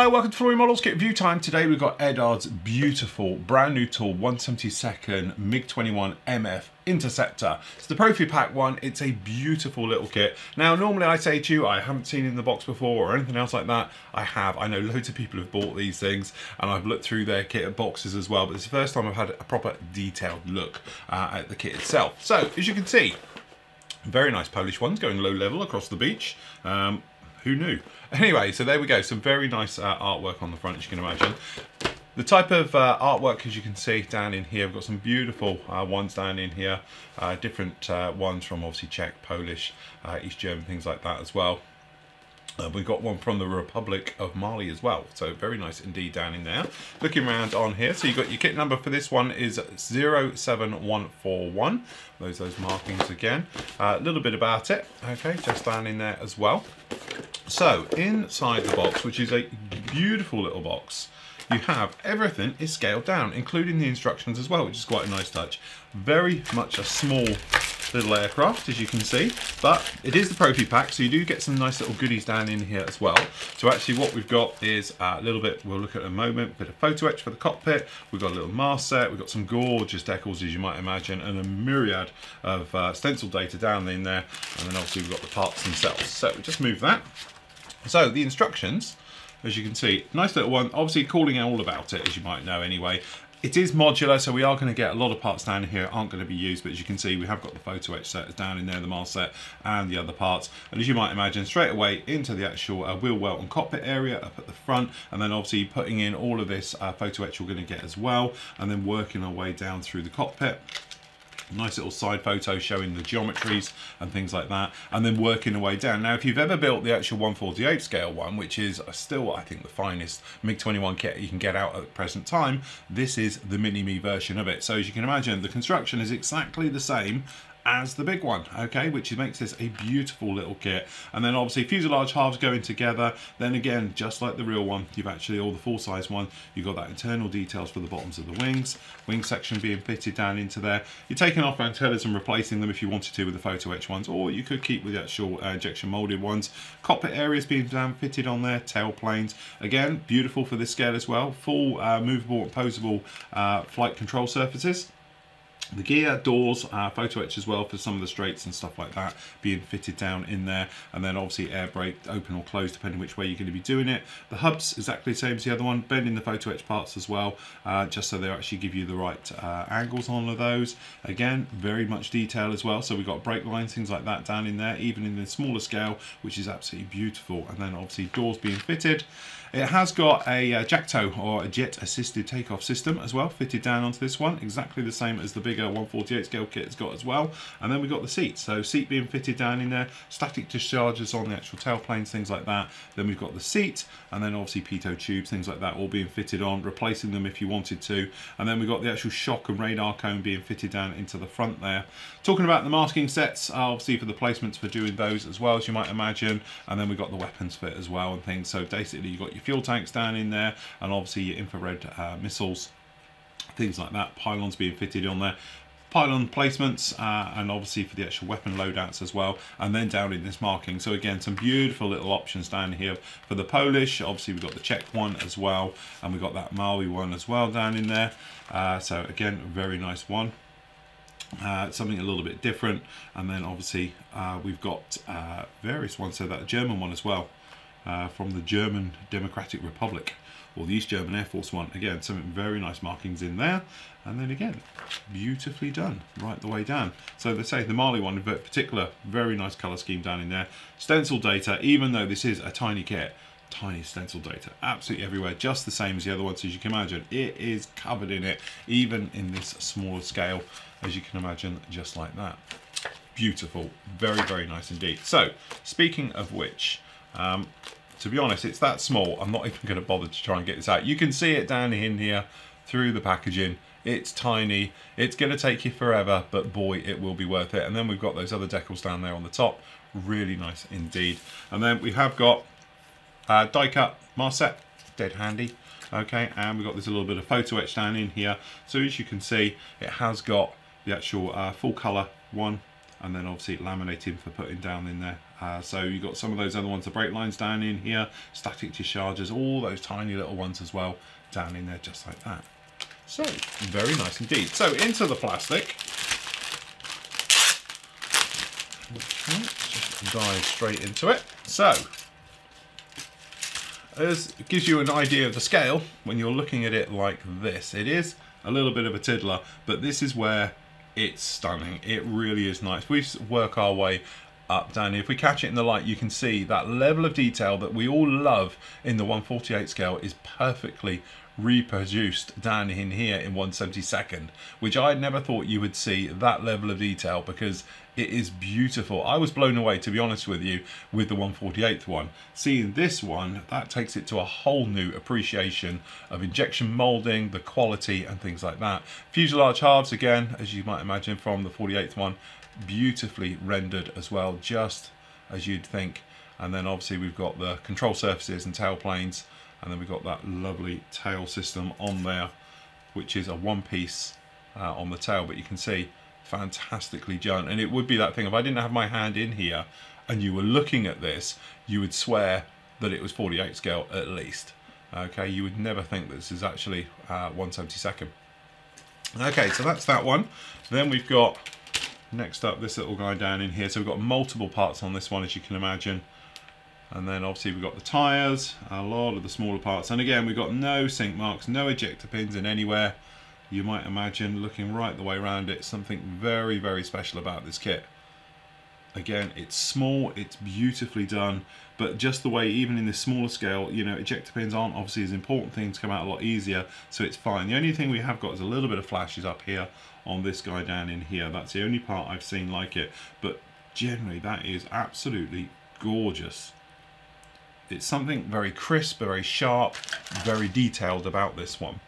Hello, welcome to Flooring Models Kit Review Time. Today we've got Eduard's beautiful brand new tool, 1/72 MIG-21MF Interceptor. It's the Profi Pack one. It's a beautiful little kit. Now normally I say to you, I haven't seen it in the box before or anything else like that. I have. I know loads of people have bought these things and I've looked through their kit boxes as well, but it's the first time I've had a proper detailed look at the kit itself. So as you can see, very nice Polish ones going low level across the beach. Who knew? Anyway, so there we go. Some very nice artwork on the front, as you can imagine. The type of artwork, as you can see down in here, we've got some beautiful ones down in here. Different ones from obviously Czech, Polish, East German, things like that as well. We've got one from the Republic of Mali as well, so very nice indeed down in there. Looking around on here, so you've got your kit number for this one is 07141. Those markings again. A little bit about it, okay, just down in there as well. So inside the box, which is a beautiful little box, you have everything is scaled down, including the instructions as well, which is quite a nice touch. Very much a small little aircraft, as you can see, but it is the Profi Pack, so you do get some nice little goodies down in here as well. So actually what we've got is a little bit, we'll look at in a moment, a bit of photo etch for the cockpit. We've got a little mast set, we've got some gorgeous decals, as you might imagine, and a myriad of stencil data down in there, and then obviously we've got the parts themselves. So we just move that. So the instructions, as you can see, nice little one, obviously calling out all about it, as you might know anyway. It is modular, so we are going to get a lot of parts down here aren't going to be used, but as you can see, we have got the photo etch set down in there, the mast set and the other parts. And as you might imagine, straight away into the actual wheel well and cockpit area up at the front, and then obviously putting in all of this photo etch we're going to get as well, and then working our way down through the cockpit. Nice little side photo showing the geometries and things like that, and then working our way down. Now if you've ever built the actual 1/48 scale one, which is still I think the finest MiG-21 kit you can get out at the present time, this is the mini-me version of it. So as you can imagine, the construction is exactly the same as the big one, okay, which makes this a beautiful little kit. And then obviously fuselage halves going together, then again just like the real one, you've actually, all the full-size one, you've got that internal details for the bottoms of the wings, wing section being fitted down into there. You're taking off antennas and replacing them if you wanted to with the photo etch ones, or you could keep with the actual injection molded ones. Cockpit areas being fitted on there, tail planes, again beautiful for this scale as well. Full movable and posable flight control surfaces. The gear, doors, photo etch as well for some of the straights and stuff like that being fitted down in there, and then obviously air brake open or closed depending which way you're going to be doing it. The hubs exactly the same as the other one, bending the photo etch parts as well, just so they actually give you the right angles on all of those. Again, very much detail as well, so we've got brake lines, things like that down in there, even in the smaller scale, which is absolutely beautiful. And then obviously doors being fitted. It has got a JACTO or a jet assisted takeoff system as well fitted down onto this one, exactly the same as the bigger 1/48 scale kit has got as well. And then we've got the seat, so seat being fitted down in there, static discharges on the actual tailplanes, things like that. Then we've got the seat, and then obviously pitot tubes, things like that, all being fitted on, replacing them if you wanted to. And then we've got the actual shock and radar cone being fitted down into the front there. Talking about the masking sets, obviously for the placements for doing those as well, as you might imagine. And then we've got the weapons fit as well and things. So basically you've got your fuel tanks down in there, and obviously your infrared missiles, things like that, pylons being fitted on there, pylon placements, and obviously for the actual weapon loadouts as well, and then down in this marking. So again, some beautiful little options down here for the Polish. Obviously we've got the Czech one as well, and we've got that Mali one as well down in there. So again, a very nice one. Something a little bit different. And then obviously we've got various ones, so that German one as well, from the German Democratic Republic, or the East German Air Force one. Again, some very nice markings in there, and then again beautifully done right the way down. So they say the Mali one in particular, very nice color scheme down in there. Stencil data, even though this is a tiny kit, tiny stencil data absolutely everywhere, just the same as the other ones. As you can imagine, it is covered in it, even in this smaller scale, as you can imagine, just like that. Beautiful, very, very nice indeed. So speaking of which, to be honest, it's that small, I'm not even going to bother to try and get this out. You can see it down in here through the packaging. It's tiny, it's going to take you forever, but boy, it will be worth it. And then we've got those other decals down there on the top, really nice indeed. And then we have got die cut mast set, dead handy. Okay, and we've got this a little bit of photo etch down in here. So as you can see, it has got the actual full color one, and then obviously laminating for putting down in there. So you've got some of those other ones, the brake lines down in here, static discharges, all those tiny little ones as well down in there, just like that. So very nice indeed. So into the plastic. Okay, just dive straight into it. So it gives you an idea of the scale when you're looking at it like this. It is a little bit of a tiddler, but this is where it's stunning. It really is nice. We work our way up down here. If we catch it in the light, you can see that level of detail that we all love in the 1/48 scale is perfectly reproduced down in here in 1/72, which I never thought you would see that level of detail, because it is beautiful. I was blown away, to be honest with you, with the 1/48 one. Seeing this one, that takes it to a whole new appreciation of injection molding, the quality and things like that. Fuselage halves, again, as you might imagine from the 48th one, beautifully rendered as well, just as you'd think. And then obviously we've got the control surfaces and tail planes, and then we've got that lovely tail system on there, which is a one piece on the tail, but you can see fantastically done. And it would be that thing, if I didn't have my hand in here and you were looking at this, you would swear that it was 48 scale at least. Okay, you would never think that this is actually 1/72. Okay, so that's that one. Then we've got, next up, this little guy down in here. So we've got multiple parts on this one, as you can imagine. And then obviously we've got the tyres, a lot of the smaller parts. And again, we've got no sink marks, no ejector pins in anywhere. You might imagine, looking right the way around it, something very, very special about this kit. Again, it's small, it's beautifully done, but just the way, even in this smaller scale, you know, ejector pins aren't obviously as important. Things come out a lot easier, so it's fine. The only thing we have got is a little bit of flashes up here on this guy down in here. That's the only part I've seen like it, but generally that is absolutely gorgeous. It's something very crisp, very sharp, very detailed about this one.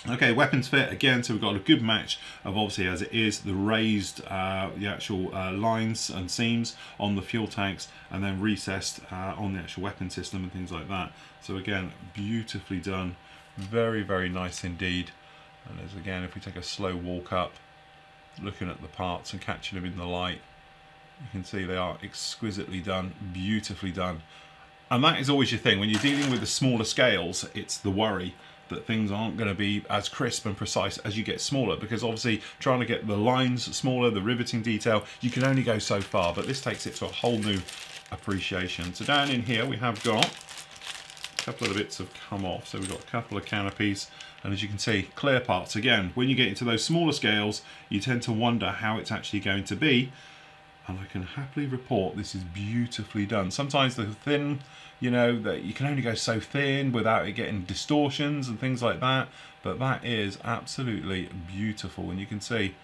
Okay, weapons fit again, so we've got a good match of, obviously as it is, the raised, the actual lines and seams on the fuel tanks, and then recessed on the actual weapon system and things like that. So again, beautifully done, very, very nice indeed. And as again, if we take a slow walk up, looking at the parts and catching them in the light, you can see they are exquisitely done, beautifully done. And that is always your thing when you're dealing with the smaller scales. It's the worry that things aren't going to be as crisp and precise as you get smaller, because obviously trying to get the lines smaller, the riveting detail, you can only go so far, but this takes it to a whole new appreciation. So down in here we have got a couple of the bits have come off, so we've got a couple of canopies, and as you can see, clear parts. Again, when you get into those smaller scales, you tend to wonder how it's actually going to be, and I can happily report this is beautifully done. Sometimes the thin, you know, that you can only go so thin without it getting distortions and things like that, but that is absolutely beautiful, and you can see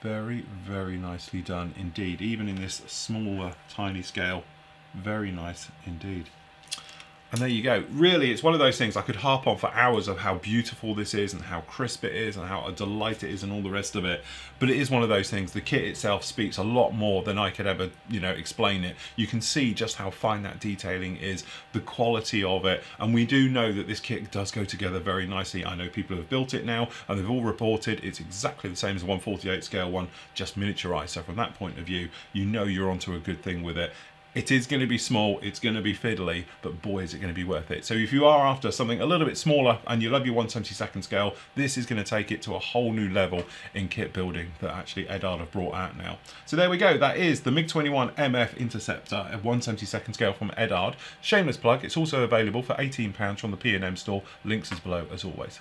very, very nicely done indeed, even in this smaller tiny scale. Very nice indeed. And there you go. Really, it's one of those things I could harp on for hours of how beautiful this is and how crisp it is and how a delight it is and all the rest of it. But it is one of those things, the kit itself speaks a lot more than I could ever, you know, explain it. You can see just how fine that detailing is, the quality of it. And we do know that this kit does go together very nicely. I know people have built it now and they've all reported it's exactly the same as the 1/48 scale one, just miniaturized. So from that point of view, you know you're onto a good thing with it. It is going to be small, it's going to be fiddly, but boy is it going to be worth it. So if you are after something a little bit smaller and you love your 1/72 scale, this is going to take it to a whole new level in kit building that actually Eduard have brought out now. So there we go, that is the MIG-21MF Interceptor at 1/72 scale from Eduard. Shameless plug, it's also available for £18 from the P&M store. Links is below as always.